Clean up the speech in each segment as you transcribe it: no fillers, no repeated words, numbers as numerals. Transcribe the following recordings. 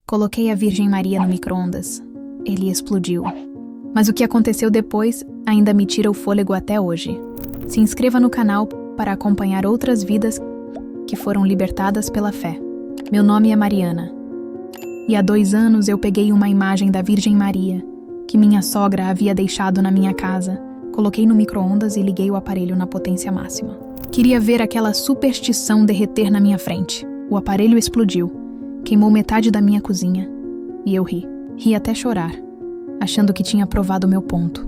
Coloquei a Virgem Maria no micro-ondas. Ele explodiu. Mas o que aconteceu depois ainda me tira o fôlego até hoje. Se inscreva no canal para acompanhar outras vidas que foram libertadas pela fé. Meu nome é Mariana. E há 2 anos eu peguei uma imagem da Virgem Maria, que minha sogra havia deixado na minha casa, coloquei no micro-ondas e liguei o aparelho na potência máxima. Queria ver aquela superstição derreter na minha frente. O aparelho explodiu, queimou metade da minha cozinha, e eu ri. Ri até chorar, achando que tinha provado o meu ponto.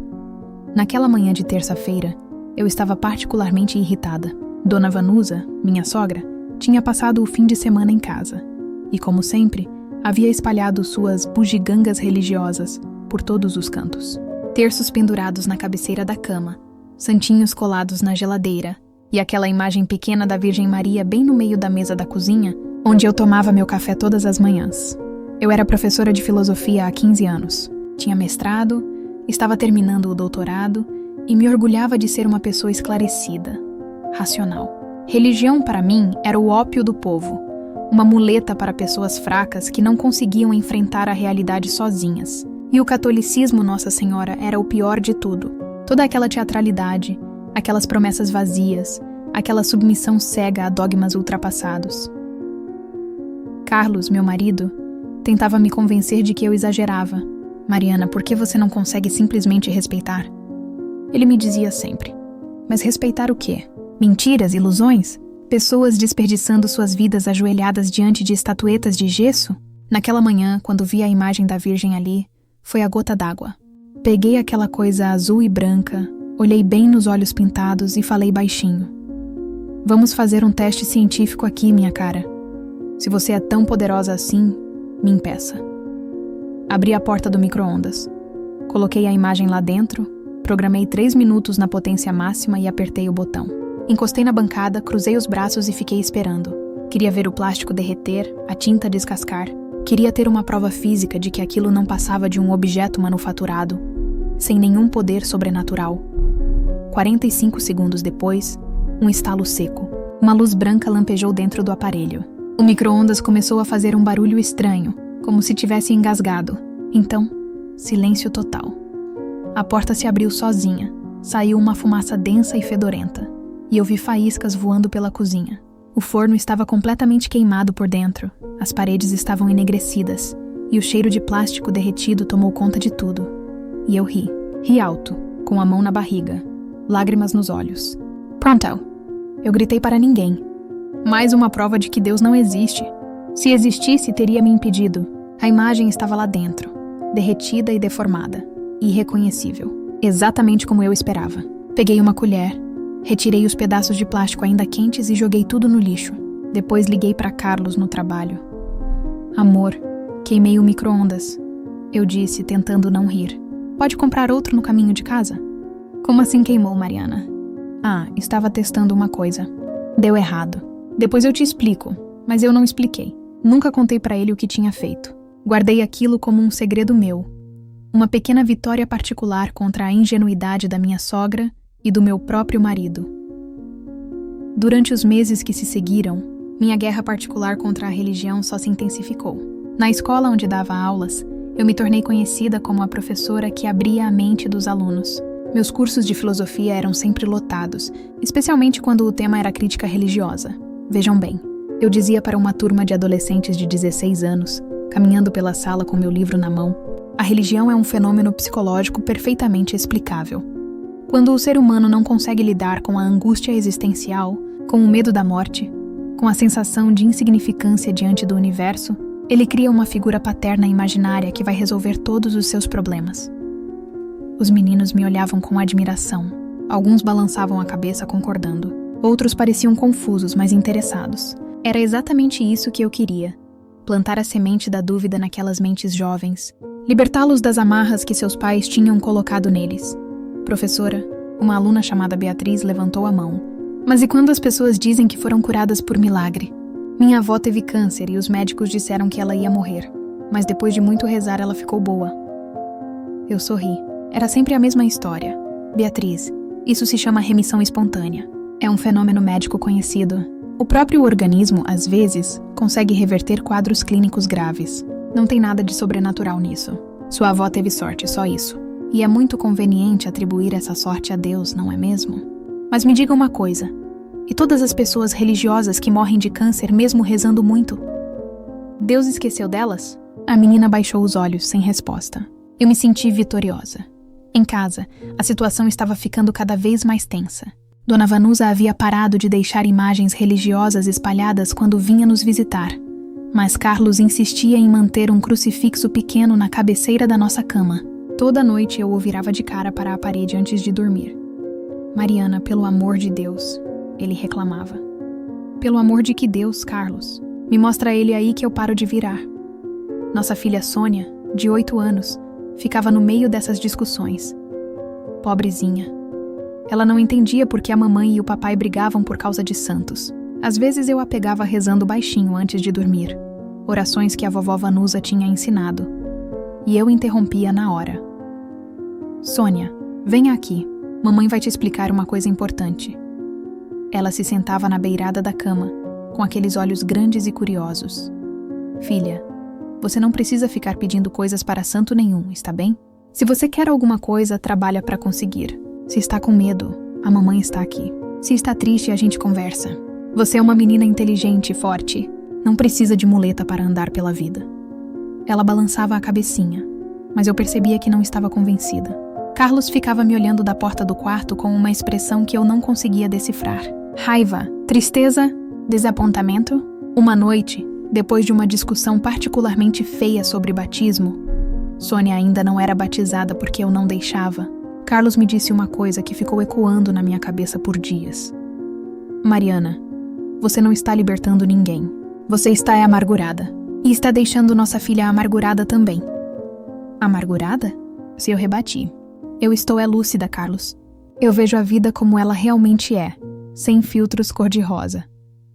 Naquela manhã de terça-feira, eu estava particularmente irritada. Dona Vanusa, minha sogra, tinha passado o fim de semana em casa, e como sempre, havia espalhado suas bugigangas religiosas por todos os cantos. Terços pendurados na cabeceira da cama, santinhos colados na geladeira, e aquela imagem pequena da Virgem Maria bem no meio da mesa da cozinha, onde eu tomava meu café todas as manhãs. Eu era professora de filosofia há 15 anos. Tinha mestrado, estava terminando o doutorado e me orgulhava de ser uma pessoa esclarecida, racional. Religião, para mim, era o ópio do povo, uma muleta para pessoas fracas que não conseguiam enfrentar a realidade sozinhas. E o catolicismo, Nossa Senhora, era o pior de tudo. Toda aquela teatralidade, aquelas promessas vazias, aquela submissão cega a dogmas ultrapassados. Carlos, meu marido, tentava me convencer de que eu exagerava. Mariana, por que você não consegue simplesmente respeitar? Ele me dizia sempre. Mas respeitar o quê? Mentiras, ilusões? Pessoas desperdiçando suas vidas ajoelhadas diante de estatuetas de gesso? Naquela manhã, quando vi a imagem da Virgem ali, foi a gota d'água. Peguei aquela coisa azul e branca, olhei bem nos olhos pintados e falei baixinho. Vamos fazer um teste científico aqui, minha cara. Se você é tão poderosa assim, me impeça. Abri a porta do micro-ondas. Coloquei a imagem lá dentro, programei 3 minutos na potência máxima e apertei o botão. Encostei na bancada, cruzei os braços e fiquei esperando. Queria ver o plástico derreter, a tinta descascar. Queria ter uma prova física de que aquilo não passava de um objeto manufaturado, sem nenhum poder sobrenatural. 45 segundos depois, um estalo seco. Uma luz branca lampejou dentro do aparelho. O micro-ondas começou a fazer um barulho estranho, como se tivesse engasgado. Então, silêncio total. A porta se abriu sozinha. Saiu uma fumaça densa e fedorenta. E eu vi faíscas voando pela cozinha. O forno estava completamente queimado por dentro. As paredes estavam enegrecidas. E o cheiro de plástico derretido tomou conta de tudo. E eu ri. Ri alto, com a mão na barriga. Lágrimas nos olhos. Pronto! Eu gritei para ninguém. Mais uma prova de que Deus não existe. Se existisse, teria me impedido. A imagem estava lá dentro, derretida e deformada, irreconhecível, exatamente como eu esperava. Peguei uma colher, retirei os pedaços de plástico ainda quentes e joguei tudo no lixo. Depois liguei para Carlos no trabalho. Amor, queimei o micro-ondas, eu disse, tentando não rir. Pode comprar outro no caminho de casa? Como assim queimou, Mariana? Estava testando uma coisa. Deu errado. Depois eu te explico, mas eu não expliquei. Nunca contei para ele o que tinha feito. Guardei aquilo como um segredo meu. Uma pequena vitória particular contra a ingenuidade da minha sogra e do meu próprio marido. Durante os meses que se seguiram, minha guerra particular contra a religião só se intensificou. Na escola onde dava aulas, eu me tornei conhecida como a professora que abria a mente dos alunos. Meus cursos de filosofia eram sempre lotados, especialmente quando o tema era crítica religiosa. Vejam bem, eu dizia para uma turma de adolescentes de 16 anos, caminhando pela sala com meu livro na mão, a religião é um fenômeno psicológico perfeitamente explicável. Quando o ser humano não consegue lidar com a angústia existencial, com o medo da morte, com a sensação de insignificância diante do universo, ele cria uma figura paterna imaginária que vai resolver todos os seus problemas. Os meninos me olhavam com admiração. Alguns balançavam a cabeça concordando. Outros pareciam confusos, mas interessados. Era exatamente isso que eu queria. Plantar a semente da dúvida naquelas mentes jovens. Libertá-los das amarras que seus pais tinham colocado neles. Professora, uma aluna chamada Beatriz levantou a mão. Mas e quando as pessoas dizem que foram curadas por milagre? Minha avó teve câncer e os médicos disseram que ela ia morrer. Mas depois de muito rezar, ela ficou boa. Eu sorri. Era sempre a mesma história. Beatriz, isso se chama remissão espontânea. É um fenômeno médico conhecido. O próprio organismo, às vezes, consegue reverter quadros clínicos graves. Não tem nada de sobrenatural nisso. Sua avó teve sorte, só isso. E é muito conveniente atribuir essa sorte a Deus, não é mesmo? Mas me diga uma coisa. E todas as pessoas religiosas que morrem de câncer mesmo rezando muito? Deus esqueceu delas? A menina baixou os olhos, sem resposta. Eu me senti vitoriosa. Em casa, a situação estava ficando cada vez mais tensa. Dona Vanusa havia parado de deixar imagens religiosas espalhadas quando vinha nos visitar. Mas Carlos insistia em manter um crucifixo pequeno na cabeceira da nossa cama. Toda noite eu o virava de cara para a parede antes de dormir. Mariana, pelo amor de Deus, ele reclamava. Pelo amor de que Deus, Carlos? Me mostra ele aí que eu paro de virar. Nossa filha Sônia, de 8 anos, ficava no meio dessas discussões. Pobrezinha. Ela não entendia por que a mamãe e o papai brigavam por causa de santos. Às vezes eu a pegava rezando baixinho antes de dormir, orações que a vovó Vanusa tinha ensinado. E eu interrompia na hora. Sônia, venha aqui. Mamãe vai te explicar uma coisa importante. Ela se sentava na beirada da cama, com aqueles olhos grandes e curiosos. Filha, você não precisa ficar pedindo coisas para santo nenhum, está bem? Se você quer alguma coisa, trabalha para conseguir. Se está com medo, a mamãe está aqui. Se está triste, a gente conversa. Você é uma menina inteligente e forte. Não precisa de muleta para andar pela vida. Ela balançava a cabecinha, mas eu percebia que não estava convencida. Carlos ficava me olhando da porta do quarto com uma expressão que eu não conseguia decifrar. Raiva, tristeza, desapontamento. Uma noite, depois de uma discussão particularmente feia sobre batismo, Sônia ainda não era batizada porque eu não deixava. Carlos me disse uma coisa que ficou ecoando na minha cabeça por dias. Mariana, você não está libertando ninguém. Você está amargurada. E está deixando nossa filha amargurada também. Amargurada? Se eu rebati. Eu estou lúcida, Carlos. Eu vejo a vida como ela realmente é, sem filtros cor-de-rosa.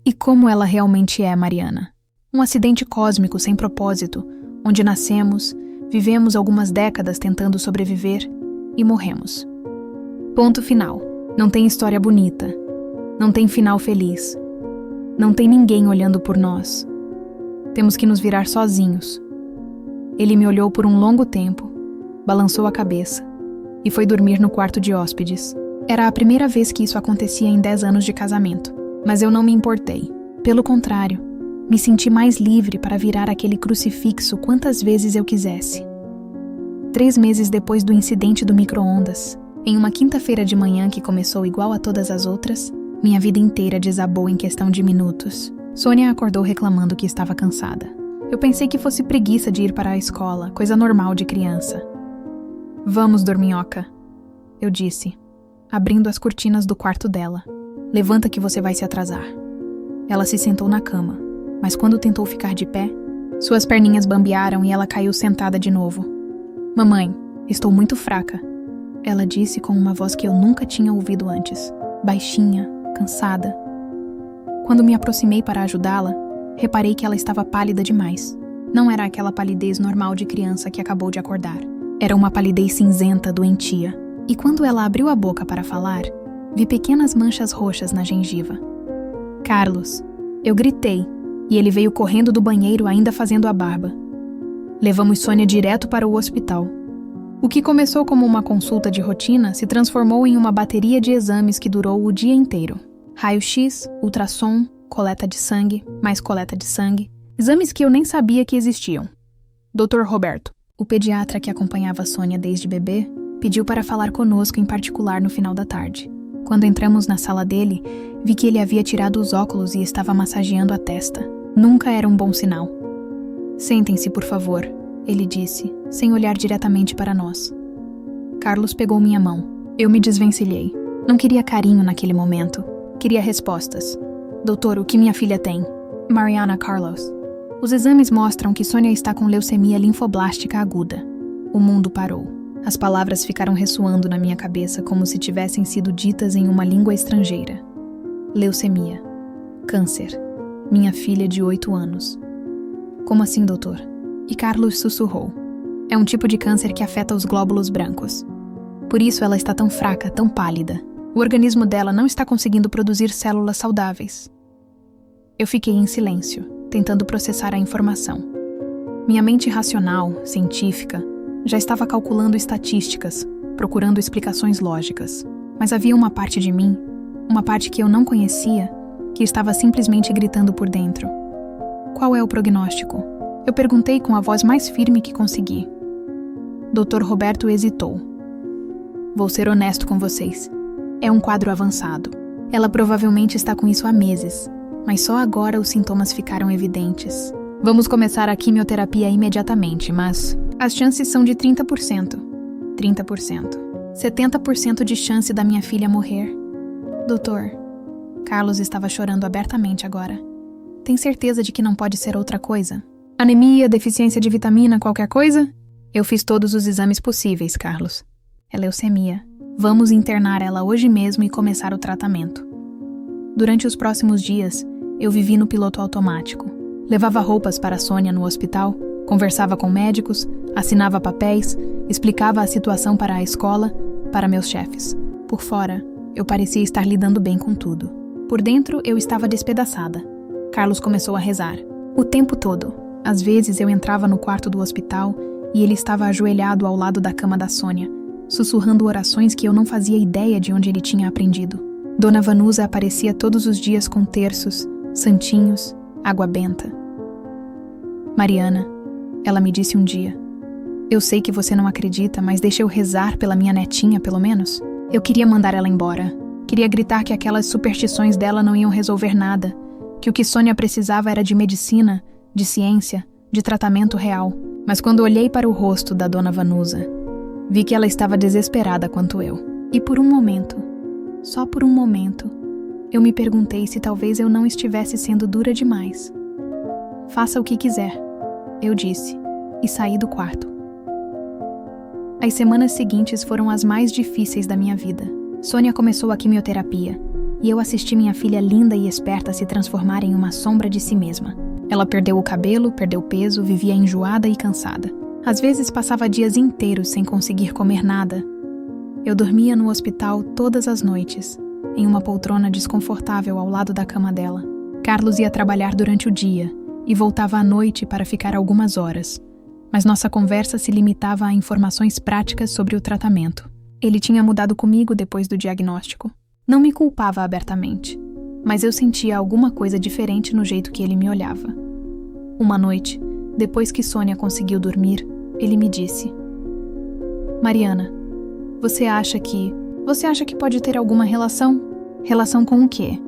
E como ela realmente é, Mariana. Um acidente cósmico sem propósito, onde nascemos, vivemos algumas décadas tentando sobreviver e morremos. Ponto final. Não tem história bonita. Não tem final feliz. Não tem ninguém olhando por nós. Temos que nos virar sozinhos. Ele me olhou por um longo tempo, balançou a cabeça e foi dormir no quarto de hóspedes. Era a primeira vez que isso acontecia em 10 anos de casamento, mas eu não me importei. Pelo contrário, me senti mais livre para virar aquele crucifixo quantas vezes eu quisesse. 3 meses depois do incidente do micro-ondas, em uma quinta-feira de manhã que começou igual a todas as outras, minha vida inteira desabou em questão de minutos. Sônia acordou reclamando que estava cansada. Eu pensei que fosse preguiça de ir para a escola, coisa normal de criança. Vamos, dorminhoca, eu disse, abrindo as cortinas do quarto dela. Levanta que você vai se atrasar. Ela se sentou na cama, mas quando tentou ficar de pé, suas perninhas bambearam e ela caiu sentada de novo. Mamãe, estou muito fraca, ela disse com uma voz que eu nunca tinha ouvido antes, baixinha, cansada. Quando me aproximei para ajudá-la, reparei que ela estava pálida demais. Não era aquela palidez normal de criança que acabou de acordar. Era uma palidez cinzenta, doentia. E quando ela abriu a boca para falar, vi pequenas manchas roxas na gengiva. Carlos, eu gritei, e ele veio correndo do banheiro ainda fazendo a barba. Levamos Sônia direto para o hospital. O que começou como uma consulta de rotina se transformou em uma bateria de exames que durou o dia inteiro. Raio-X, ultrassom, coleta de sangue, mais coleta de sangue. Exames que eu nem sabia que existiam. Dr. Roberto, o pediatra que acompanhava Sônia desde bebê, pediu para falar conosco em particular no final da tarde. Quando entramos na sala dele, vi que ele havia tirado os óculos e estava massageando a testa. Nunca era um bom sinal. Sentem-se, por favor, ele disse, sem olhar diretamente para nós. Carlos pegou minha mão. Eu me desvencilhei. Não queria carinho naquele momento. Queria respostas. Doutor, o que minha filha tem? Mariana Carlos. Os exames mostram que Sônia está com leucemia linfoblástica aguda. O mundo parou. As palavras ficaram ressoando na minha cabeça como se tivessem sido ditas em uma língua estrangeira. Leucemia. Câncer. Minha filha de 8 anos. Como assim, doutor? E Carlos sussurrou. É um tipo de câncer que afeta os glóbulos brancos. Por isso ela está tão fraca, tão pálida. O organismo dela não está conseguindo produzir células saudáveis. Eu fiquei em silêncio, tentando processar a informação. Minha mente racional, científica, já estava calculando estatísticas, procurando explicações lógicas. Mas havia uma parte de mim, uma parte que eu não conhecia, que estava simplesmente gritando por dentro. Qual é o prognóstico? Eu perguntei com a voz mais firme que consegui. Dr. Roberto hesitou. Vou ser honesto com vocês. É um quadro avançado. Ela provavelmente está com isso há meses, mas só agora os sintomas ficaram evidentes. Vamos começar a quimioterapia imediatamente, mas as chances são de 30%. 30%. 70% de chance da minha filha morrer. Doutor, Carlos estava chorando abertamente agora. Tem certeza de que não pode ser outra coisa? Anemia, deficiência de vitamina, qualquer coisa? Eu fiz todos os exames possíveis, Carlos. É leucemia. Vamos internar ela hoje mesmo e começar o tratamento. Durante os próximos dias, eu vivi no piloto automático. Levava roupas para a Sônia no hospital, conversava com médicos, assinava papéis, explicava a situação para a escola, para meus chefes. Por fora, eu parecia estar lidando bem com tudo. Por dentro, eu estava despedaçada. Carlos começou a rezar. O tempo todo. Às vezes, eu entrava no quarto do hospital e ele estava ajoelhado ao lado da cama da Sônia, sussurrando orações que eu não fazia ideia de onde ele tinha aprendido. Dona Vanusa aparecia todos os dias com terços, santinhos, água benta. Mariana, ela me disse um dia, eu sei que você não acredita, mas deixa eu rezar pela minha netinha, pelo menos. Eu queria mandar ela embora. Queria gritar que aquelas superstições dela não iam resolver nada, que o que Sônia precisava era de medicina, de ciência, de tratamento real. Mas quando olhei para o rosto da Dona Vanusa, vi que ela estava desesperada quanto eu. E por um momento, só por um momento, eu me perguntei se talvez eu não estivesse sendo dura demais. Faça o que quiser, eu disse, e saí do quarto. As semanas seguintes foram as mais difíceis da minha vida. Sônia começou a quimioterapia, e eu assisti minha filha linda e esperta se transformar em uma sombra de si mesma. Ela perdeu o cabelo, perdeu peso, vivia enjoada e cansada. Às vezes passava dias inteiros sem conseguir comer nada. Eu dormia no hospital todas as noites, em uma poltrona desconfortável ao lado da cama dela. Carlos ia trabalhar durante o dia e voltava à noite para ficar algumas horas, mas nossa conversa se limitava a informações práticas sobre o tratamento. Ele tinha mudado comigo depois do diagnóstico. Não me culpava abertamente, mas eu sentia alguma coisa diferente no jeito que ele me olhava. Uma noite, depois que Sônia conseguiu dormir, ele me disse: Mariana, você acha que pode ter alguma relação? Relação com o quê?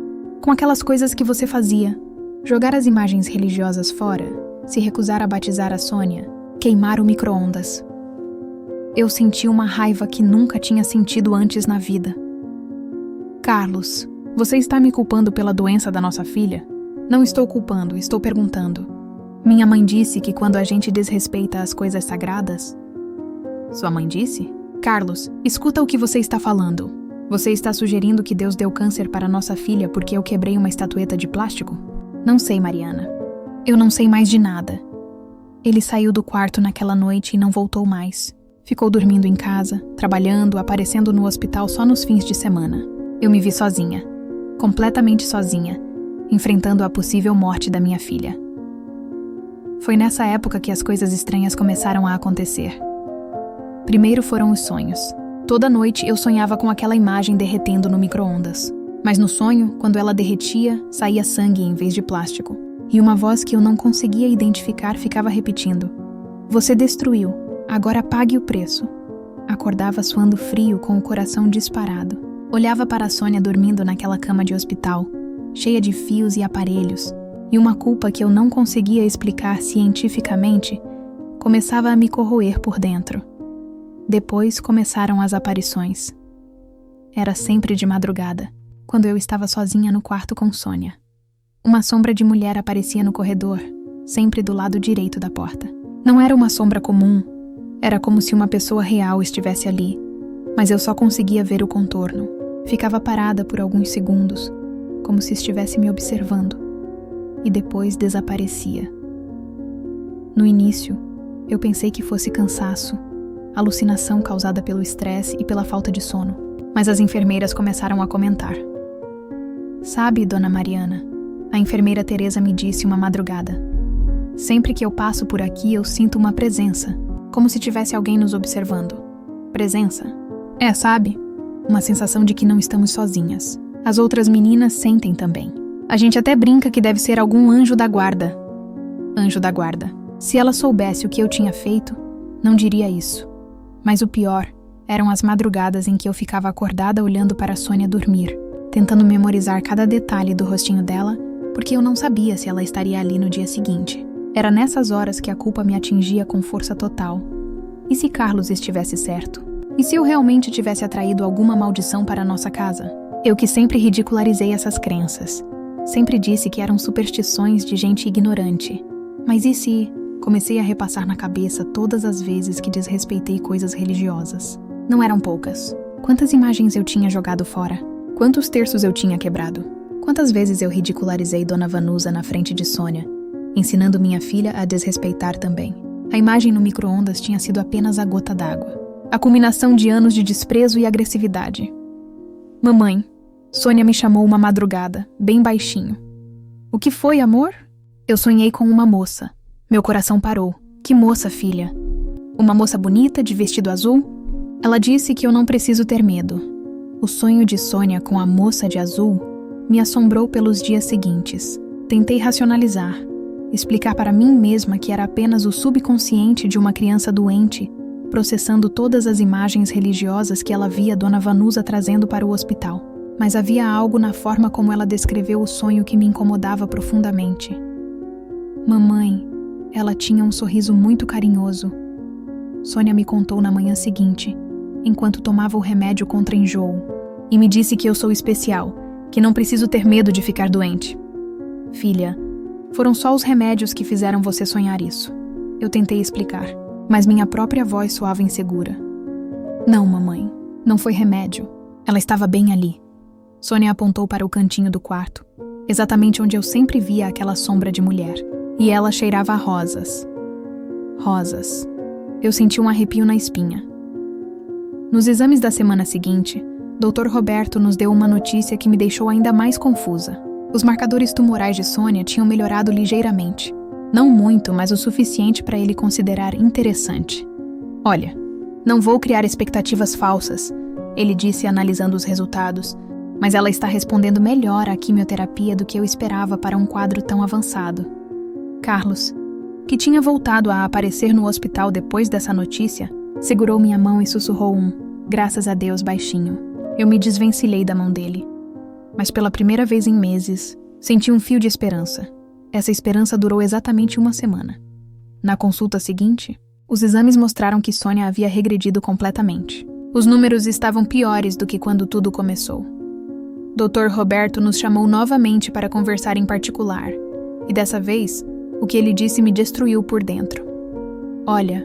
Com aquelas coisas que você fazia. Jogar as imagens religiosas fora, se recusar a batizar a Sônia, queimar o micro-ondas. Eu senti uma raiva que nunca tinha sentido antes na vida. Carlos, você está me culpando pela doença da nossa filha? Não estou culpando, estou perguntando. Minha mãe disse que quando a gente desrespeita as coisas sagradas... Sua mãe disse? Carlos, escuta o que você está falando. Você está sugerindo que Deus deu câncer para nossa filha porque eu quebrei uma estatueta de plástico? Não sei, Mariana. Eu não sei mais de nada. Ele saiu do quarto naquela noite e não voltou mais. Ficou dormindo em casa, trabalhando, aparecendo no hospital só nos fins de semana. Eu me vi sozinha, completamente sozinha, enfrentando a possível morte da minha filha. Foi nessa época que as coisas estranhas começaram a acontecer. Primeiro foram os sonhos. Toda noite eu sonhava com aquela imagem derretendo no micro-ondas. Mas no sonho, quando ela derretia, saía sangue em vez de plástico. E uma voz que eu não conseguia identificar ficava repetindo: Você destruiu, agora pague o preço. Acordava suando frio com o coração disparado. Olhava para a Sônia dormindo naquela cama de hospital, cheia de fios e aparelhos, e uma culpa que eu não conseguia explicar cientificamente começava a me corroer por dentro. Depois começaram as aparições. Era sempre de madrugada, quando eu estava sozinha no quarto com Sônia. Uma sombra de mulher aparecia no corredor, sempre do lado direito da porta. Não era uma sombra comum, era como se uma pessoa real estivesse ali, mas eu só conseguia ver o contorno. Ficava parada por alguns segundos, como se estivesse me observando, e depois desaparecia. No início, eu pensei que fosse cansaço, alucinação causada pelo estresse e pela falta de sono, mas as enfermeiras começaram a comentar. Sabe, Dona Mariana, a enfermeira Teresa me disse uma madrugada, Sempre que eu passo por aqui, eu sinto uma presença, como se tivesse alguém nos observando. Presença? Sabe? Uma sensação de que não estamos sozinhas. As outras meninas sentem também. A gente até brinca que deve ser algum anjo da guarda. Anjo da guarda. Se ela soubesse o que eu tinha feito, não diria isso. Mas o pior eram as madrugadas em que eu ficava acordada olhando para Sônia dormir, tentando memorizar cada detalhe do rostinho dela, porque eu não sabia se ela estaria ali no dia seguinte. Era nessas horas que a culpa me atingia com força total. E se Carlos estivesse certo? E se eu realmente tivesse atraído alguma maldição para a nossa casa? Eu que sempre ridicularizei essas crenças. Sempre disse que eram superstições de gente ignorante. Mas e se... Comecei a repassar na cabeça todas as vezes que desrespeitei coisas religiosas. Não eram poucas. Quantas imagens eu tinha jogado fora? Quantos terços eu tinha quebrado? Quantas vezes eu ridicularizei Dona Vanusa na frente de Sônia, ensinando minha filha a desrespeitar também? A imagem no micro-ondas tinha sido apenas a gota d'água. A culminação de anos de desprezo e agressividade. Mamãe, Sônia me chamou uma madrugada, bem baixinho. O que foi, amor? Eu sonhei com uma moça. Meu coração parou. Que moça, filha? Uma moça bonita, de vestido azul? Ela disse que eu não preciso ter medo. O sonho de Sônia com a moça de azul me assombrou pelos dias seguintes. Tentei racionalizar, explicar para mim mesma que era apenas o subconsciente de uma criança doente, processando todas as imagens religiosas que ela via Dona Vanusa trazendo para o hospital. Mas havia algo na forma como ela descreveu o sonho que me incomodava profundamente. Mamãe, ela tinha um sorriso muito carinhoso. Sônia me contou na manhã seguinte, enquanto tomava o remédio contra enjoo, e me disse que eu sou especial, que não preciso ter medo de ficar doente. Filha, foram só os remédios que fizeram você sonhar isso. Eu tentei explicar, mas minha própria voz soava insegura. Não, mamãe, não foi remédio. Ela estava bem ali. Sônia apontou para o cantinho do quarto, exatamente onde eu sempre via aquela sombra de mulher. E ela cheirava a rosas. Rosas. Eu senti um arrepio na espinha. Nos exames da semana seguinte, Dr. Roberto nos deu uma notícia que me deixou ainda mais confusa. Os marcadores tumorais de Sônia tinham melhorado ligeiramente. Não muito, mas o suficiente para ele considerar interessante. Olha, não vou criar expectativas falsas, ele disse analisando os resultados, mas ela está respondendo melhor à quimioterapia do que eu esperava para um quadro tão avançado. Carlos, que tinha voltado a aparecer no hospital depois dessa notícia, segurou minha mão e sussurrou graças a Deus, baixinho. Eu me desvencilhei da mão dele. Mas pela primeira vez em meses, senti um fio de esperança. Essa esperança durou exatamente uma semana. Na consulta seguinte, os exames mostraram que Sônia havia regredido completamente. Os números estavam piores do que quando tudo começou. Dr. Roberto nos chamou novamente para conversar em particular, e dessa vez, o que ele disse me destruiu por dentro. Olha,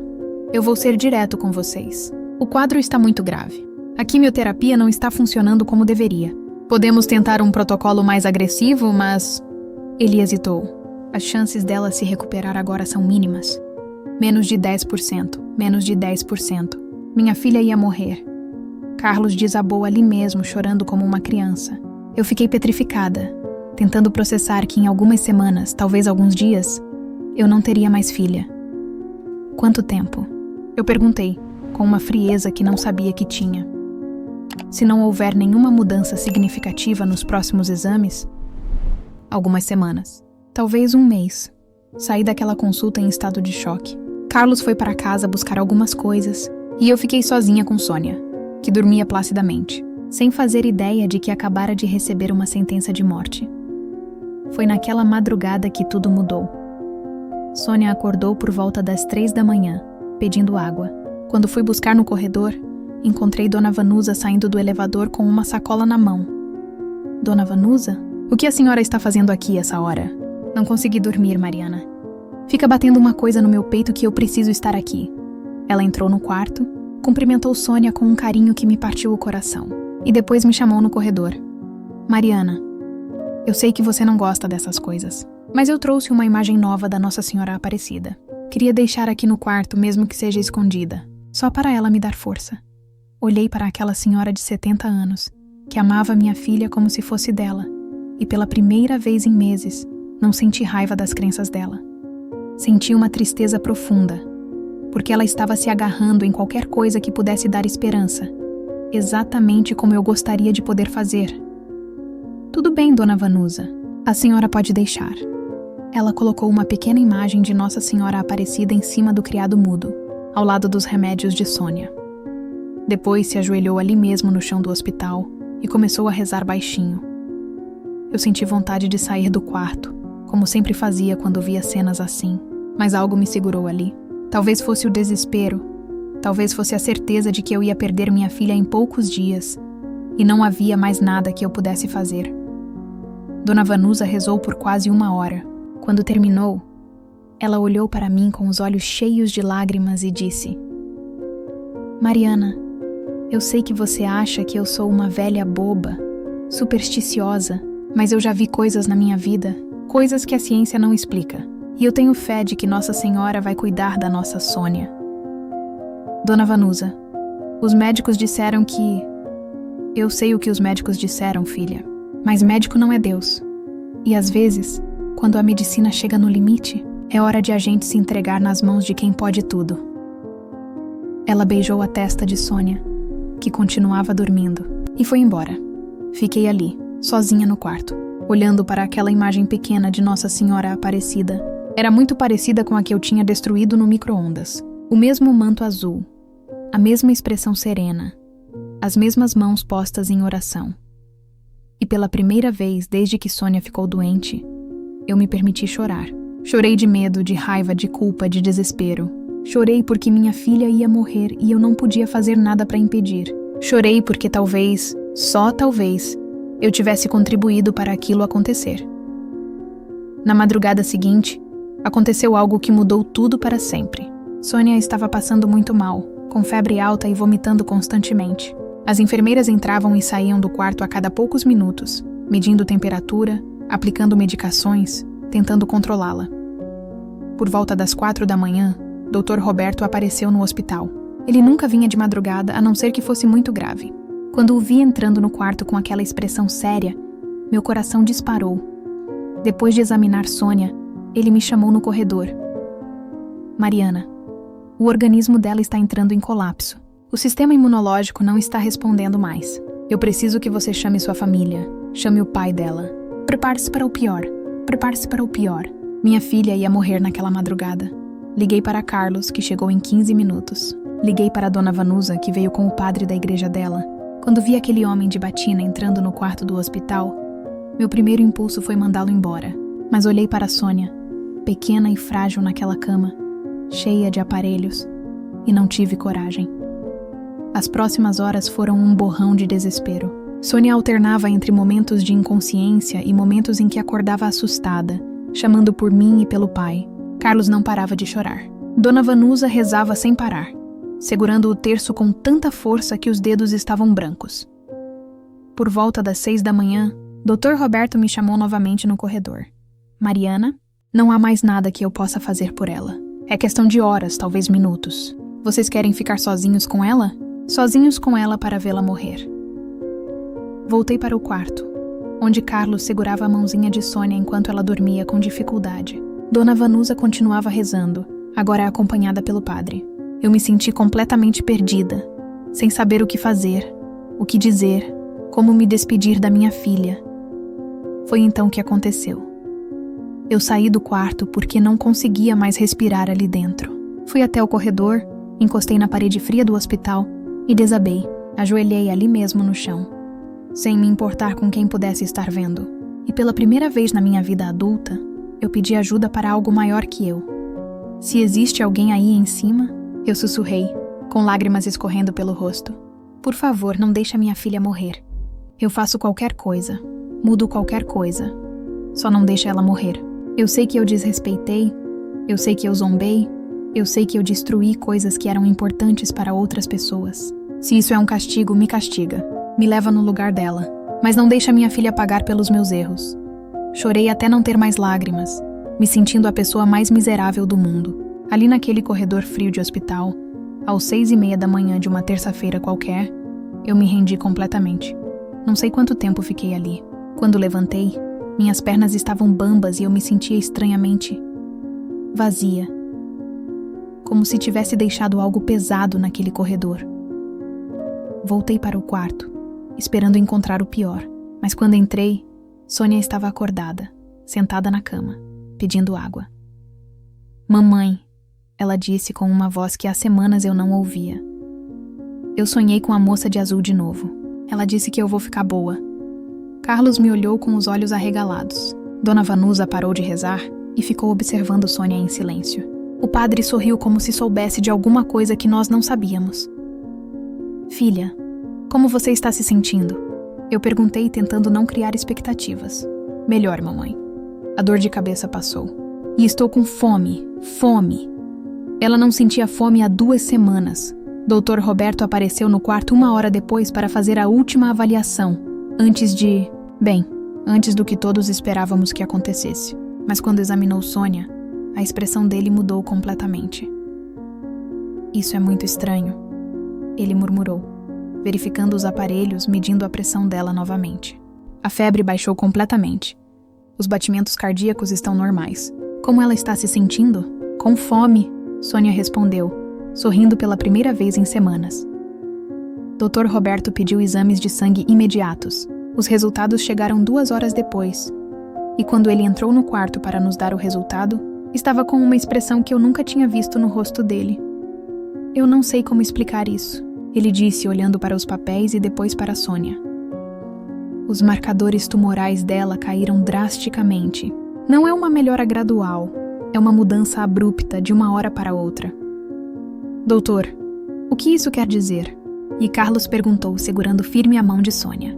eu vou ser direto com vocês. O quadro está muito grave. A quimioterapia não está funcionando como deveria. Podemos tentar um protocolo mais agressivo, mas... Ele hesitou. As chances dela se recuperar agora são mínimas. Menos de 10%, menos de 10%. Minha filha ia morrer. Carlos desabou ali mesmo, chorando como uma criança. Eu fiquei petrificada, tentando processar que em algumas semanas, talvez alguns dias, eu não teria mais filha. Quanto tempo? Eu perguntei, com uma frieza que não sabia que tinha. Se não houver nenhuma mudança significativa nos próximos exames, algumas semanas, talvez um mês. Saí daquela consulta em estado de choque. Carlos foi para casa buscar algumas coisas e eu fiquei sozinha com Sônia, que dormia placidamente, sem fazer ideia de que acabara de receber uma sentença de morte. Foi naquela madrugada que tudo mudou. Sônia acordou por volta das 3 da manhã, pedindo água. Quando fui buscar no corredor, encontrei Dona Vanusa saindo do elevador com uma sacola na mão. Dona Vanusa? O que a senhora está fazendo aqui essa hora? Não consegui dormir, Mariana. Fica batendo uma coisa no meu peito que eu preciso estar aqui. Ela entrou no quarto, cumprimentou Sônia com um carinho que me partiu o coração, e depois me chamou no corredor. Mariana, eu sei que você não gosta dessas coisas, mas eu trouxe uma imagem nova da Nossa Senhora Aparecida. Queria deixar aqui no quarto, mesmo que seja escondida, só para ela me dar força. Olhei para aquela senhora de 70 anos, que amava minha filha como se fosse dela, e pela primeira vez em meses, não senti raiva das crenças dela. Senti uma tristeza profunda, porque ela estava se agarrando em qualquer coisa que pudesse dar esperança, exatamente como eu gostaria de poder fazer. Tudo bem, Dona Vanusa, a senhora pode deixar. Ela colocou uma pequena imagem de Nossa Senhora Aparecida em cima do criado mudo, ao lado dos remédios de Sônia. Depois se ajoelhou ali mesmo no chão do hospital e começou a rezar baixinho. Eu senti vontade de sair do quarto, como sempre fazia quando via cenas assim, mas algo me segurou ali. Talvez fosse o desespero, talvez fosse a certeza de que eu ia perder minha filha em poucos dias e não havia mais nada que eu pudesse fazer. Dona Vanusa rezou por quase 1 hora. Quando terminou, ela olhou para mim com os olhos cheios de lágrimas e disse: Mariana, eu sei que você acha que eu sou uma velha boba, supersticiosa, mas eu já vi coisas na minha vida, coisas que a ciência não explica. E eu tenho fé de que Nossa Senhora vai cuidar da nossa Sônia. Dona Vanusa, os médicos disseram que... Eu sei o que os médicos disseram, filha, mas médico não é Deus. E às vezes, quando a medicina chega no limite, é hora de a gente se entregar nas mãos de quem pode tudo. Ela beijou a testa de Sônia, que continuava dormindo, e foi embora. Fiquei ali, sozinha no quarto, olhando para aquela imagem pequena de Nossa Senhora Aparecida. Era muito parecida com a que eu tinha destruído no micro-ondas. O mesmo manto azul, a mesma expressão serena, as mesmas mãos postas em oração. E pela primeira vez desde que Sônia ficou doente, eu me permiti chorar. Chorei de medo, de raiva, de culpa, de desespero. Chorei porque minha filha ia morrer e eu não podia fazer nada para impedir. Chorei porque talvez, só talvez, eu tivesse contribuído para aquilo acontecer. Na madrugada seguinte, aconteceu algo que mudou tudo para sempre. Sônia estava passando muito mal, com febre alta e vomitando constantemente. As enfermeiras entravam e saíam do quarto a cada poucos minutos, medindo temperatura, aplicando medicações, tentando controlá-la. Por volta das 4 da manhã, Dr. Roberto apareceu no hospital. Ele nunca vinha de madrugada, a não ser que fosse muito grave. Quando o vi entrando no quarto com aquela expressão séria, meu coração disparou. Depois de examinar Sônia, ele me chamou no corredor. Mariana, o organismo dela está entrando em colapso. O sistema imunológico não está respondendo mais. Eu preciso que você chame sua família. Chame o pai dela. Prepare-se para o pior. Prepare-se para o pior. Minha filha ia morrer naquela madrugada. Liguei para Carlos, que chegou em 15 minutos. Liguei para Dona Vanusa, que veio com o padre da igreja dela. Quando vi aquele homem de batina entrando no quarto do hospital, meu primeiro impulso foi mandá-lo embora. Mas olhei para Sônia, pequena e frágil naquela cama, cheia de aparelhos, e não tive coragem. As próximas horas foram um borrão de desespero. Sônia alternava entre momentos de inconsciência e momentos em que acordava assustada, chamando por mim e pelo pai. Carlos não parava de chorar. Dona Vanusa rezava sem parar, segurando o terço com tanta força que os dedos estavam brancos. Por volta das 6 da manhã, Dr. Roberto me chamou novamente no corredor. Mariana, não há mais nada que eu possa fazer por ela. É questão de horas, talvez minutos. Vocês querem ficar sozinhos com ela? Sozinhos com ela para vê-la morrer. Voltei para o quarto, onde Carlos segurava a mãozinha de Sônia enquanto ela dormia com dificuldade. Dona Vanusa continuava rezando, agora acompanhada pelo padre. Eu me senti completamente perdida, sem saber o que fazer, o que dizer, como me despedir da minha filha. Foi então que aconteceu. Eu saí do quarto porque não conseguia mais respirar ali dentro. Fui até o corredor, encostei na parede fria do hospital e desabei. Ajoelhei ali mesmo no chão, sem me importar com quem pudesse estar vendo. E pela primeira vez na minha vida adulta, eu pedi ajuda para algo maior que eu. Se existe alguém aí em cima, eu sussurrei, com lágrimas escorrendo pelo rosto. Por favor, não deixe a minha filha morrer. Eu faço qualquer coisa, mudo qualquer coisa. Só não deixe ela morrer. Eu sei que eu desrespeitei, eu sei que eu zombei, eu sei que eu destruí coisas que eram importantes para outras pessoas. Se isso é um castigo, me castiga. Me leva no lugar dela. Mas não deixe a minha filha pagar pelos meus erros. Chorei até não ter mais lágrimas, me sentindo a pessoa mais miserável do mundo. Ali naquele corredor frio de hospital, aos 6:30 da manhã de uma terça-feira qualquer, eu me rendi completamente. Não sei quanto tempo fiquei ali. Quando levantei, minhas pernas estavam bambas e eu me sentia estranhamente vazia, como se tivesse deixado algo pesado naquele corredor. Voltei para o quarto, esperando encontrar o pior, mas quando entrei, Sônia estava acordada, sentada na cama, pedindo água. "Mamãe", ela disse com uma voz que há semanas eu não ouvia. "Eu sonhei com a moça de azul de novo. Ela disse que eu vou ficar boa." Carlos me olhou com os olhos arregalados. Dona Vanusa parou de rezar e ficou observando Sônia em silêncio. O padre sorriu como se soubesse de alguma coisa que nós não sabíamos. "Filha, como você está se sentindo?" Eu perguntei, tentando não criar expectativas. "Melhor, mamãe. A dor de cabeça passou. E estou com fome. Ela não sentia fome há 2 semanas. Dr. Roberto apareceu no quarto 1 hora depois para fazer a última avaliação, antes do que todos esperávamos que acontecesse. Mas quando examinou Sônia, a expressão dele mudou completamente. "Isso é muito estranho", ele murmurou, verificando os aparelhos, medindo a pressão dela novamente. "A febre baixou completamente. Os batimentos cardíacos estão normais. Como ela está se sentindo?" "Com fome", Sônia respondeu, sorrindo pela primeira vez em semanas. Dr. Roberto pediu exames de sangue imediatos. Os resultados chegaram 2 horas depois. E quando ele entrou no quarto para nos dar o resultado, estava com uma expressão que eu nunca tinha visto no rosto dele. "Eu não sei como explicar isso", ele disse, olhando para os papéis e depois para Sônia. "Os marcadores tumorais dela caíram drasticamente. Não é uma melhora gradual, é uma mudança abrupta de uma hora para outra." "Doutor, o que isso quer dizer?" E Carlos perguntou, segurando firme a mão de Sônia.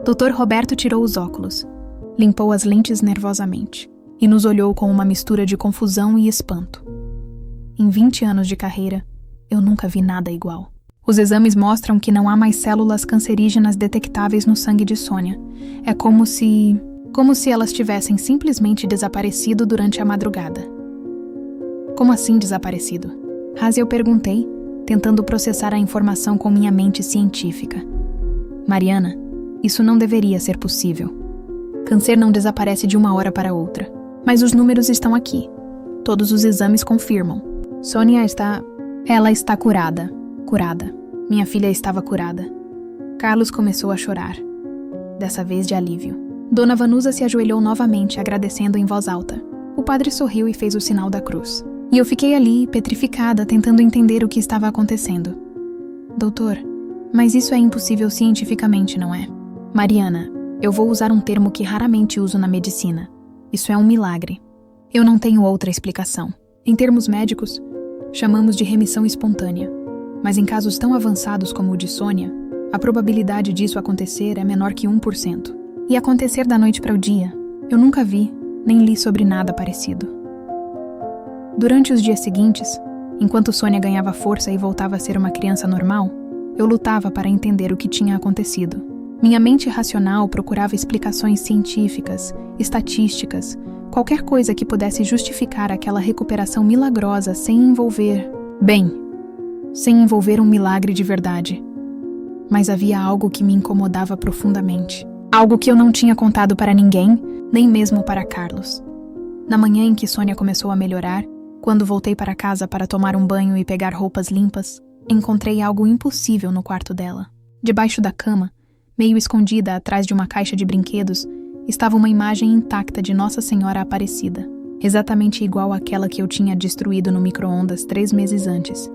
Dr. Roberto tirou os óculos, limpou as lentes nervosamente e nos olhou com uma mistura de confusão e espanto. Em 20 anos de carreira, eu nunca vi nada igual. Os exames mostram que não há mais células cancerígenas detectáveis no sangue de Sônia. É como se elas tivessem simplesmente desaparecido durante a madrugada. "Como assim desaparecido?" Eu perguntei, tentando processar a informação com minha mente científica. "Mariana, isso não deveria ser possível. Câncer não desaparece de uma hora para outra. Mas os números estão aqui. Todos os exames confirmam. Sônia está curada. Minha filha estava curada." Carlos começou a chorar, dessa vez de alívio. Dona Vanusa se ajoelhou novamente, agradecendo em voz alta. O padre sorriu e fez o sinal da cruz. E eu fiquei ali, petrificada, tentando entender o que estava acontecendo. "Doutor, mas isso é impossível cientificamente, não é?" "Mariana, eu vou usar um termo que raramente uso na medicina. Isso é um milagre. Eu não tenho outra explicação. Em termos médicos, chamamos de remissão espontânea. Mas em casos tão avançados como o de Sônia, a probabilidade disso acontecer é menor que 1%. E acontecer da noite para o dia, eu nunca vi, nem li sobre nada parecido." Durante os dias seguintes, enquanto Sônia ganhava força e voltava a ser uma criança normal, eu lutava para entender o que tinha acontecido. Minha mente racional procurava explicações científicas, estatísticas, qualquer coisa que pudesse justificar aquela recuperação milagrosa sem envolver um milagre de verdade. Mas havia algo que me incomodava profundamente. Algo que eu não tinha contado para ninguém, nem mesmo para Carlos. Na manhã em que Sônia começou a melhorar, quando voltei para casa para tomar um banho e pegar roupas limpas, encontrei algo impossível no quarto dela. Debaixo da cama, meio escondida atrás de uma caixa de brinquedos, estava uma imagem intacta de Nossa Senhora Aparecida, exatamente igual àquela que eu tinha destruído no micro-ondas 3 meses antes.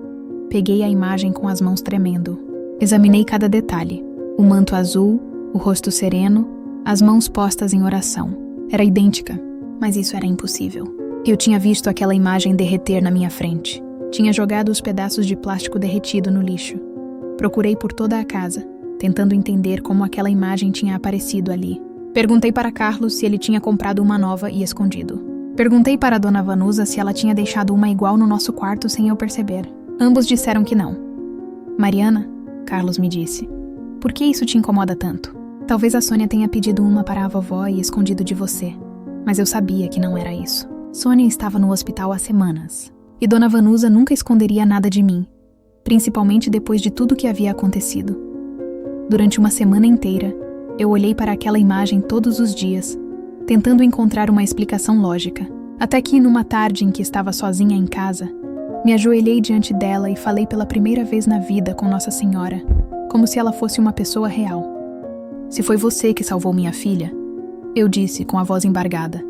Peguei a imagem com as mãos tremendo. Examinei cada detalhe: o manto azul, o rosto sereno, as mãos postas em oração. Era idêntica, mas isso era impossível. Eu tinha visto aquela imagem derreter na minha frente. Tinha jogado os pedaços de plástico derretido no lixo. Procurei por toda a casa, tentando entender como aquela imagem tinha aparecido ali. Perguntei para Carlos se ele tinha comprado uma nova e escondido. Perguntei para a Dona Vanusa se ela tinha deixado uma igual no nosso quarto sem eu perceber. Ambos disseram que não. "Mariana", Carlos me disse, "por que isso te incomoda tanto? Talvez a Sônia tenha pedido uma para a vovó e escondido de você. Mas eu sabia que não era isso. Sônia estava no hospital há semanas. E Dona Vanusa nunca esconderia nada de mim, principalmente depois de tudo que havia acontecido. Durante uma semana inteira, eu olhei para aquela imagem todos os dias, tentando encontrar uma explicação lógica. Até que, numa tarde em que estava sozinha em casa, me ajoelhei diante dela e falei pela primeira vez na vida com Nossa Senhora, como se ela fosse uma pessoa real. Se foi você que salvou minha filha, eu disse com a voz embargada,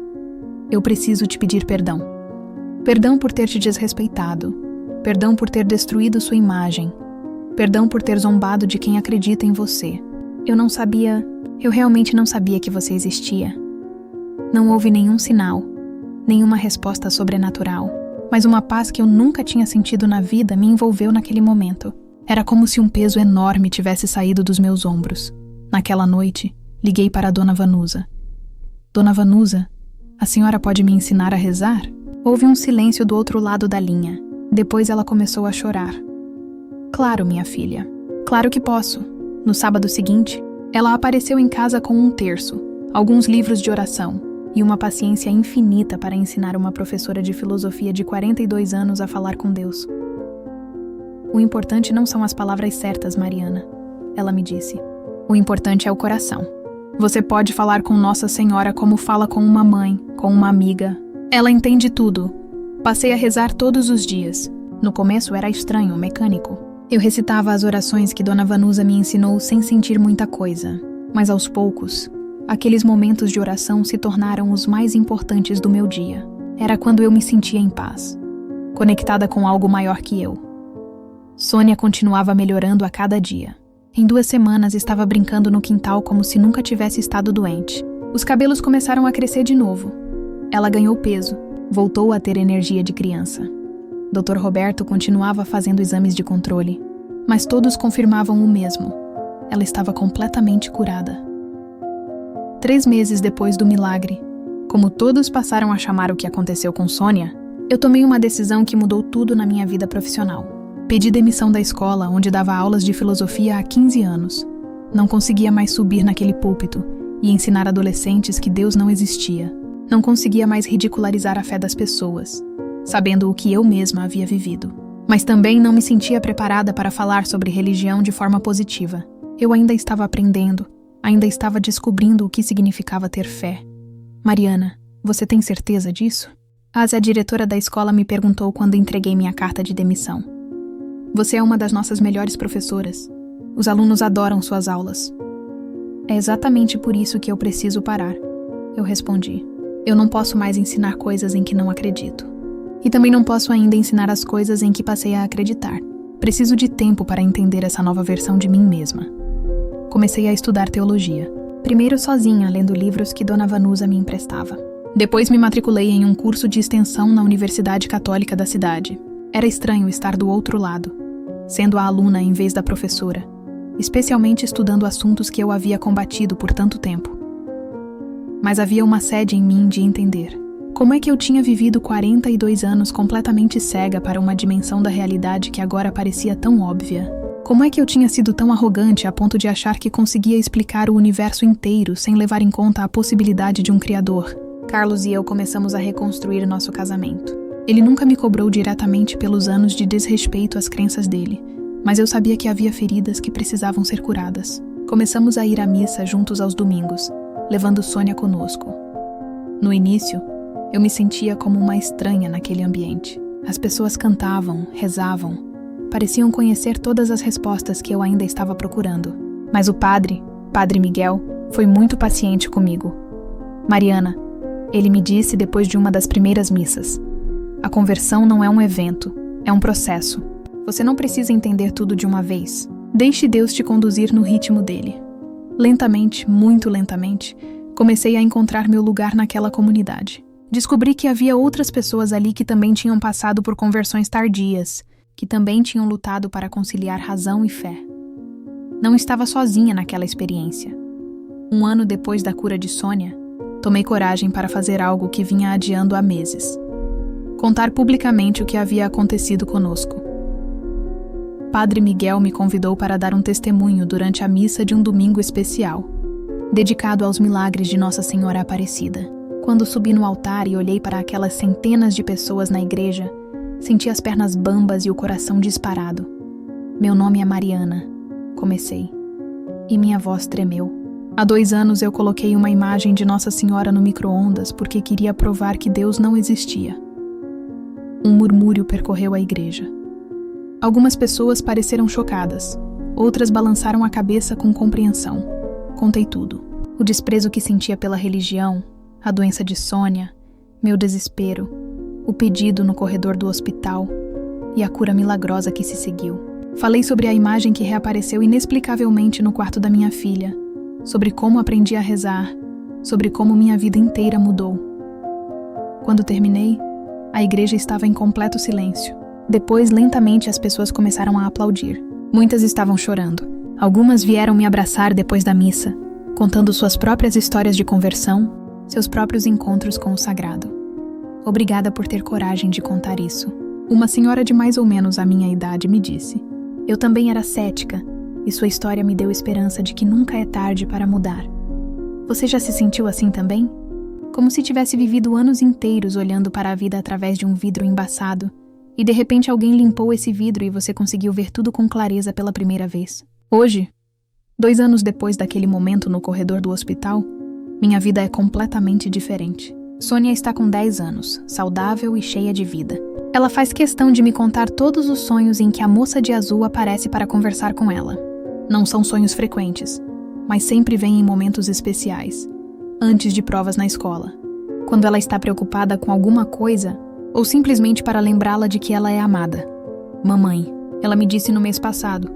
eu preciso te pedir perdão. Perdão por ter te desrespeitado. Perdão por ter destruído sua imagem. Perdão por ter zombado de quem acredita em você. Eu realmente não sabia que você existia. Não houve nenhum sinal, nenhuma resposta sobrenatural, mas uma paz que eu nunca tinha sentido na vida me envolveu naquele momento. Era como se um peso enorme tivesse saído dos meus ombros. Naquela noite, liguei para a Dona Vanusa. Dona Vanusa, a senhora pode me ensinar a rezar? Houve um silêncio do outro lado da linha. Depois ela começou a chorar. Claro, minha filha. Claro que posso. No sábado seguinte, ela apareceu em casa com um terço, alguns livros de oração e uma paciência infinita para ensinar uma professora de filosofia de 42 anos a falar com Deus. O importante não são as palavras certas, Mariana, ela me disse. O importante é o coração. Você pode falar com Nossa Senhora como fala com uma mãe, com uma amiga. Ela entende tudo. Passei a rezar todos os dias. No começo era estranho, mecânico. Eu recitava as orações que Dona Vanusa me ensinou sem sentir muita coisa. Mas aos poucos, aqueles momentos de oração se tornaram os mais importantes do meu dia. Era quando eu me sentia em paz, conectada com algo maior que eu. Sônia continuava melhorando a cada dia. Em 2 semanas estava brincando no quintal como se nunca tivesse estado doente. Os cabelos começaram a crescer de novo. Ela ganhou peso, voltou a ter energia de criança. Dr. Roberto continuava fazendo exames de controle, mas todos confirmavam o mesmo. Ela estava completamente curada. 3 meses depois do milagre, como todos passaram a chamar o que aconteceu com Sônia, eu tomei uma decisão que mudou tudo na minha vida profissional. Pedi demissão da escola onde dava aulas de filosofia há 15 anos. Não conseguia mais subir naquele púlpito e ensinar adolescentes que Deus não existia. Não conseguia mais ridicularizar a fé das pessoas, sabendo o que eu mesma havia vivido. Mas também não me sentia preparada para falar sobre religião de forma positiva. Eu ainda estava aprendendo, ainda estava descobrindo o que significava ter fé. Mariana, você tem certeza disso? A diretora da escola me perguntou quando entreguei minha carta de demissão. Você é uma das nossas melhores professoras. Os alunos adoram suas aulas. É exatamente por isso que eu preciso parar. Eu respondi. Eu não posso mais ensinar coisas em que não acredito. E também não posso ainda ensinar as coisas em que passei a acreditar. Preciso de tempo para entender essa nova versão de mim mesma. Comecei a estudar teologia. Primeiro sozinha, lendo livros que Dona Vanusa me emprestava. Depois me matriculei em um curso de extensão na Universidade Católica da cidade. Era estranho estar do outro lado, sendo a aluna em vez da professora, especialmente estudando assuntos que eu havia combatido por tanto tempo. Mas havia uma sede em mim de entender. Como é que eu tinha vivido 42 anos completamente cega para uma dimensão da realidade que agora parecia tão óbvia? Como é que eu tinha sido tão arrogante a ponto de achar que conseguia explicar o universo inteiro sem levar em conta a possibilidade de um criador? Carlos e eu começamos a reconstruir nosso casamento. Ele nunca me cobrou diretamente pelos anos de desrespeito às crenças dele, mas eu sabia que havia feridas que precisavam ser curadas. Começamos a ir à missa juntos aos domingos, levando Sônia conosco. No início, eu me sentia como uma estranha naquele ambiente. As pessoas cantavam, rezavam, pareciam conhecer todas as respostas que eu ainda estava procurando. Mas o Padre Miguel, foi muito paciente comigo. Mariana, ele me disse depois de uma das primeiras missas, a conversão não é um evento, é um processo. Você não precisa entender tudo de uma vez. Deixe Deus te conduzir no ritmo dele. Lentamente, muito lentamente, comecei a encontrar meu lugar naquela comunidade. Descobri que havia outras pessoas ali que também tinham passado por conversões tardias, que também tinham lutado para conciliar razão e fé. Não estava sozinha naquela experiência. 1 ano depois da cura de Sônia, tomei coragem para fazer algo que vinha adiando há meses. Contar publicamente o que havia acontecido conosco. Padre Miguel me convidou para dar um testemunho durante a missa de um domingo especial, dedicado aos milagres de Nossa Senhora Aparecida. Quando subi no altar e olhei para aquelas centenas de pessoas na igreja, senti as pernas bambas e o coração disparado. Meu nome é Mariana, comecei, e minha voz tremeu. Há 2 anos eu coloquei uma imagem de Nossa Senhora no micro-ondas porque queria provar que Deus não existia. Um murmúrio percorreu a igreja. Algumas pessoas pareceram chocadas, outras balançaram a cabeça com compreensão. Contei tudo. O desprezo que sentia pela religião, a doença de Sônia, meu desespero, o pedido no corredor do hospital e a cura milagrosa que se seguiu. Falei sobre a imagem que reapareceu inexplicavelmente no quarto da minha filha, sobre como aprendi a rezar, sobre como minha vida inteira mudou. Quando terminei, a igreja estava em completo silêncio. Depois, lentamente, as pessoas começaram a aplaudir. Muitas estavam chorando. Algumas vieram me abraçar depois da missa, contando suas próprias histórias de conversão, seus próprios encontros com o sagrado. Obrigada por ter coragem de contar isso. Uma senhora de mais ou menos a minha idade me disse: eu também era cética, e sua história me deu esperança de que nunca é tarde para mudar. Você já se sentiu assim também? Como se tivesse vivido anos inteiros olhando para a vida através de um vidro embaçado, e de repente alguém limpou esse vidro e você conseguiu ver tudo com clareza pela primeira vez. Hoje, 2 anos depois daquele momento no corredor do hospital, minha vida é completamente diferente. Sônia está com 10 anos, saudável e cheia de vida. Ela faz questão de me contar todos os sonhos em que a moça de azul aparece para conversar com ela. Não são sonhos frequentes, mas sempre vêm em momentos especiais, antes de provas na escola, quando ela está preocupada com alguma coisa ou simplesmente para lembrá-la de que ela é amada. Mamãe, ela me disse no mês passado.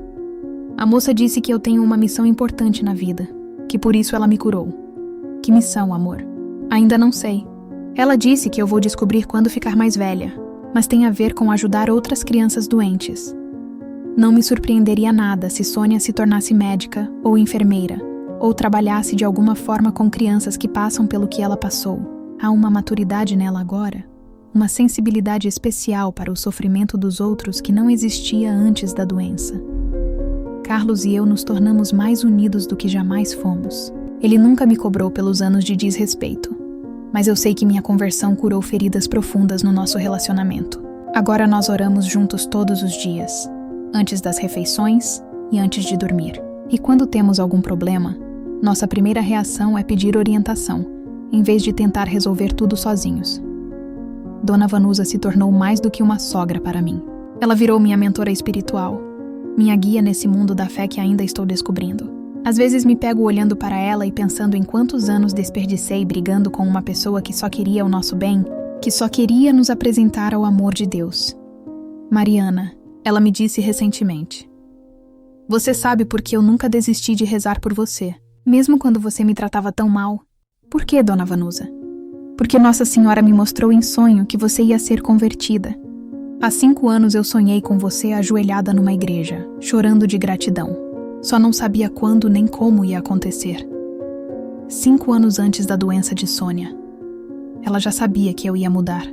A moça disse que eu tenho uma missão importante na vida, que por isso ela me curou. Que missão, amor? Ainda não sei. Ela disse que eu vou descobrir quando ficar mais velha, mas tem a ver com ajudar outras crianças doentes. Não me surpreenderia nada se Sônia se tornasse médica ou enfermeira, ou trabalhasse de alguma forma com crianças que passam pelo que ela passou. Há uma maturidade nela agora, uma sensibilidade especial para o sofrimento dos outros que não existia antes da doença. Carlos e eu nos tornamos mais unidos do que jamais fomos. Ele nunca me cobrou pelos anos de desrespeito, mas eu sei que minha conversão curou feridas profundas no nosso relacionamento. Agora nós oramos juntos todos os dias, antes das refeições e antes de dormir. E quando temos algum problema, nossa primeira reação é pedir orientação, em vez de tentar resolver tudo sozinhos. Dona Vanusa se tornou mais do que uma sogra para mim. Ela virou minha mentora espiritual, minha guia nesse mundo da fé que ainda estou descobrindo. Às vezes me pego olhando para ela e pensando em quantos anos desperdicei brigando com uma pessoa que só queria o nosso bem, que só queria nos apresentar ao amor de Deus. Mariana, ela me disse recentemente: você sabe por que eu nunca desisti de rezar por você, mesmo quando você me tratava tão mal? Por que, Dona Vanusa? Porque Nossa Senhora me mostrou em sonho que você ia ser convertida. Há 5 anos eu sonhei com você ajoelhada numa igreja, chorando de gratidão. Só não sabia quando nem como ia acontecer. 5 anos antes da doença de Sônia. Ela já sabia que eu ia mudar,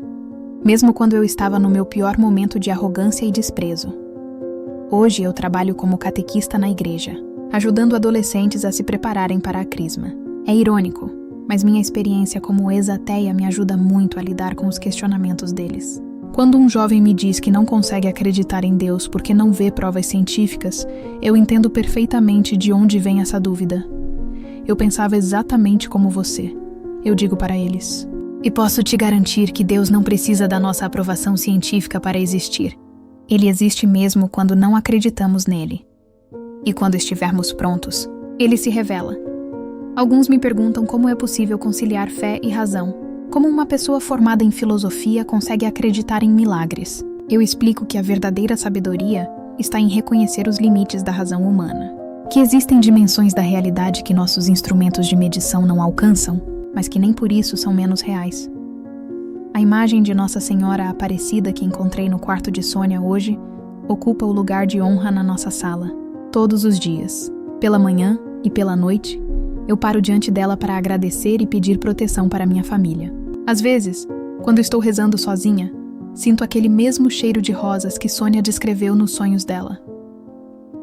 mesmo quando eu estava no meu pior momento de arrogância e desprezo. Hoje eu trabalho como catequista na igreja, ajudando adolescentes a se prepararem para a crisma. É irônico, mas minha experiência como ex-ateia me ajuda muito a lidar com os questionamentos deles. Quando um jovem me diz que não consegue acreditar em Deus porque não vê provas científicas, eu entendo perfeitamente de onde vem essa dúvida. Eu pensava exatamente como você. Eu digo para eles: e posso te garantir que Deus não precisa da nossa aprovação científica para existir. Ele existe mesmo quando não acreditamos nele. E quando estivermos prontos, ele se revela. Alguns me perguntam como é possível conciliar fé e razão. Como uma pessoa formada em filosofia consegue acreditar em milagres? Eu explico que a verdadeira sabedoria está em reconhecer os limites da razão humana. Que existem dimensões da realidade que nossos instrumentos de medição não alcançam, mas que nem por isso são menos reais. A imagem de Nossa Senhora Aparecida que encontrei no quarto de Sônia hoje ocupa o lugar de honra na nossa sala. Todos os dias, pela manhã e pela noite, eu paro diante dela para agradecer e pedir proteção para minha família. Às vezes, quando estou rezando sozinha, sinto aquele mesmo cheiro de rosas que Sônia descreveu nos sonhos dela.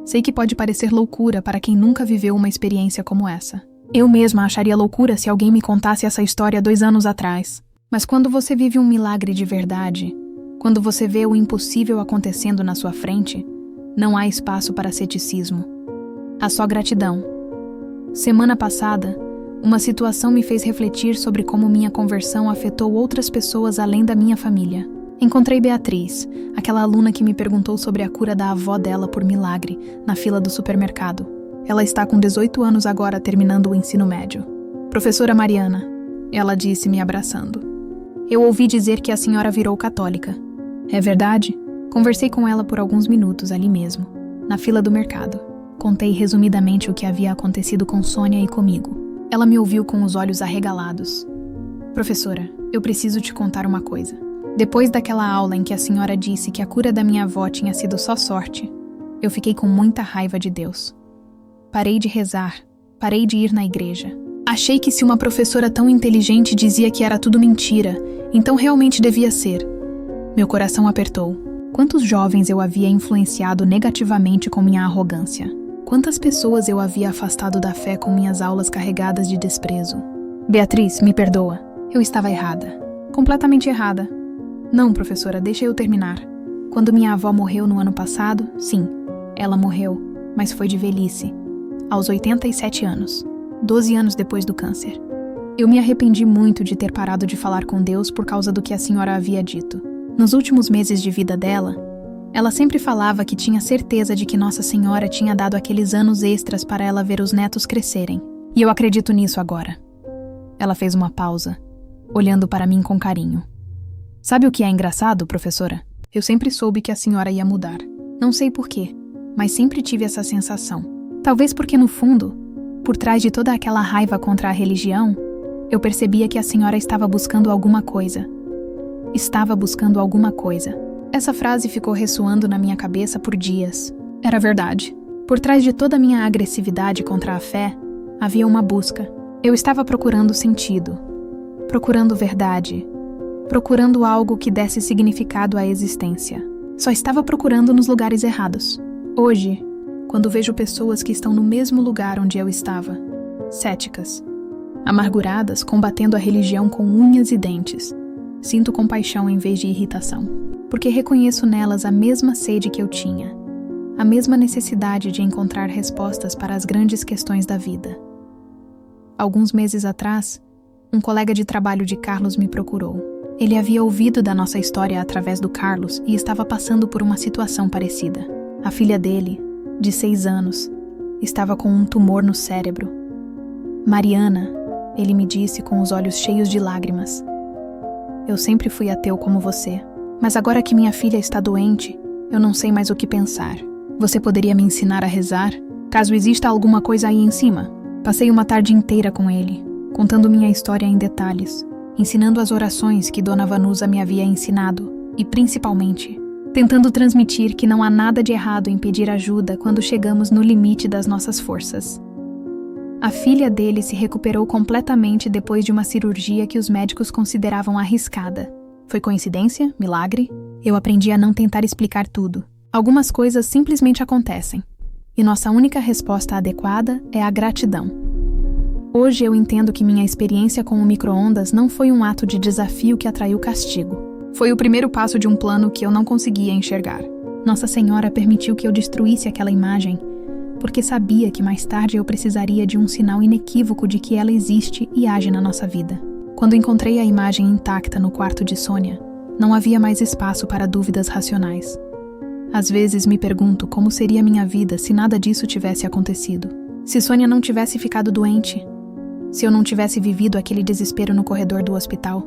Sei que pode parecer loucura para quem nunca viveu uma experiência como essa. Eu mesma acharia loucura se alguém me contasse essa história 2 anos atrás. Mas quando você vive um milagre de verdade, quando você vê o impossível acontecendo na sua frente, não há espaço para ceticismo. Há só gratidão. Semana passada, uma situação me fez refletir sobre como minha conversão afetou outras pessoas além da minha família. Encontrei Beatriz, aquela aluna que me perguntou sobre a cura da avó dela por milagre, na fila do supermercado. Ela está com 18 anos agora, terminando o ensino médio. Professora Mariana, ela disse, me abraçando. Eu ouvi dizer que a senhora virou católica. É verdade? Conversei com ela por alguns minutos ali mesmo, na fila do mercado. Contei resumidamente o que havia acontecido com Sônia e comigo. Ela me ouviu com os olhos arregalados. Professora, eu preciso te contar uma coisa. Depois daquela aula em que a senhora disse que a cura da minha avó tinha sido só sorte, eu fiquei com muita raiva de Deus. Parei de rezar, parei de ir na igreja. Achei que se uma professora tão inteligente dizia que era tudo mentira, então realmente devia ser. Meu coração apertou. Quantos jovens eu havia influenciado negativamente com minha arrogância? Quantas pessoas eu havia afastado da fé com minhas aulas carregadas de desprezo? Beatriz, me perdoa. Eu estava errada. Completamente errada. Não, professora, deixa eu terminar. Quando minha avó morreu no ano passado, sim, ela morreu, mas foi de velhice, aos 87 anos, 12 anos depois do câncer. Eu me arrependi muito de ter parado de falar com Deus por causa do que a senhora havia dito. Nos últimos meses de vida dela, ela sempre falava que tinha certeza de que Nossa Senhora tinha dado aqueles anos extras para ela ver os netos crescerem. E eu acredito nisso agora. Ela fez uma pausa, olhando para mim com carinho. Sabe o que é engraçado, professora? Eu sempre soube que a senhora ia mudar. Não sei porquê, mas sempre tive essa sensação. Talvez porque no fundo, por trás de toda aquela raiva contra a religião, eu percebia que a senhora estava buscando alguma coisa. Estava buscando alguma coisa. Essa frase ficou ressoando na minha cabeça por dias. Era verdade. Por trás de toda a minha agressividade contra a fé, havia uma busca. Eu estava procurando sentido, procurando verdade, procurando algo que desse significado à existência. Só estava procurando nos lugares errados. Hoje, quando vejo pessoas que estão no mesmo lugar onde eu estava, céticas, amarguradas, combatendo a religião com unhas e dentes, sinto compaixão em vez de irritação, porque reconheço nelas a mesma sede que eu tinha, a mesma necessidade de encontrar respostas para as grandes questões da vida. Alguns meses atrás, um colega de trabalho de Carlos me procurou. Ele havia ouvido da nossa história através do Carlos e estava passando por uma situação parecida. A filha dele, de 6 anos, estava com um tumor no cérebro. Mariana, ele me disse com os olhos cheios de lágrimas. Eu sempre fui ateu como você, mas agora que minha filha está doente, eu não sei mais o que pensar. Você poderia me ensinar a rezar? Caso exista alguma coisa aí em cima. Passei uma tarde inteira com ele, contando minha história em detalhes, ensinando as orações que Dona Vanusa me havia ensinado e, principalmente, tentando transmitir que não há nada de errado em pedir ajuda quando chegamos no limite das nossas forças. A filha dele se recuperou completamente depois de uma cirurgia que os médicos consideravam arriscada. Foi coincidência? Milagre? Eu aprendi a não tentar explicar tudo. Algumas coisas simplesmente acontecem, e nossa única resposta adequada é a gratidão. Hoje eu entendo que minha experiência com o micro-ondas não foi um ato de desafio que atraiu castigo. Foi o primeiro passo de um plano que eu não conseguia enxergar. Nossa Senhora permitiu que eu destruísse aquela imagem, porque sabia que mais tarde eu precisaria de um sinal inequívoco de que ela existe e age na nossa vida. Quando encontrei a imagem intacta no quarto de Sônia, não havia mais espaço para dúvidas racionais. Às vezes me pergunto como seria minha vida se nada disso tivesse acontecido. Se Sônia não tivesse ficado doente, se eu não tivesse vivido aquele desespero no corredor do hospital,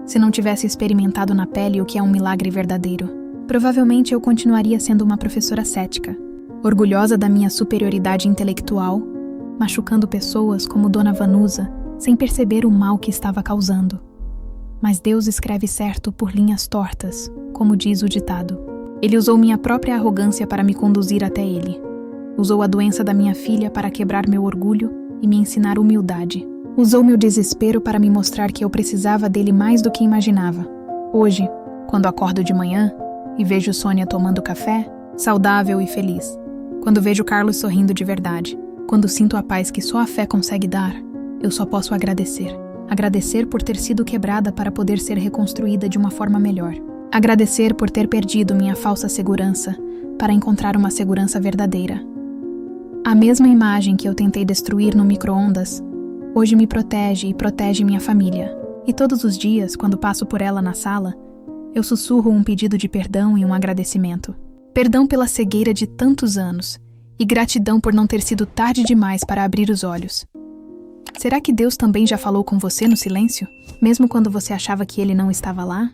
se não tivesse experimentado na pele o que é um milagre verdadeiro, provavelmente eu continuaria sendo uma professora cética, orgulhosa da minha superioridade intelectual, machucando pessoas como Dona Vanusa, sem perceber o mal que estava causando. Mas Deus escreve certo por linhas tortas, como diz o ditado. Ele usou minha própria arrogância para me conduzir até Ele. Usou a doença da minha filha para quebrar meu orgulho e me ensinar humildade. Usou meu desespero para me mostrar que eu precisava dele mais do que imaginava. Hoje, quando acordo de manhã e vejo Sônia tomando café, saudável e feliz, quando vejo Carlos sorrindo de verdade, quando sinto a paz que só a fé consegue dar, eu só posso agradecer. Agradecer por ter sido quebrada para poder ser reconstruída de uma forma melhor. Agradecer por ter perdido minha falsa segurança para encontrar uma segurança verdadeira. A mesma imagem que eu tentei destruir no micro-ondas, hoje me protege e protege minha família. E todos os dias, quando passo por ela na sala, eu sussurro um pedido de perdão e um agradecimento. Perdão pela cegueira de tantos anos e gratidão por não ter sido tarde demais para abrir os olhos. Será que Deus também já falou com você no silêncio? Mesmo quando você achava que ele não estava lá?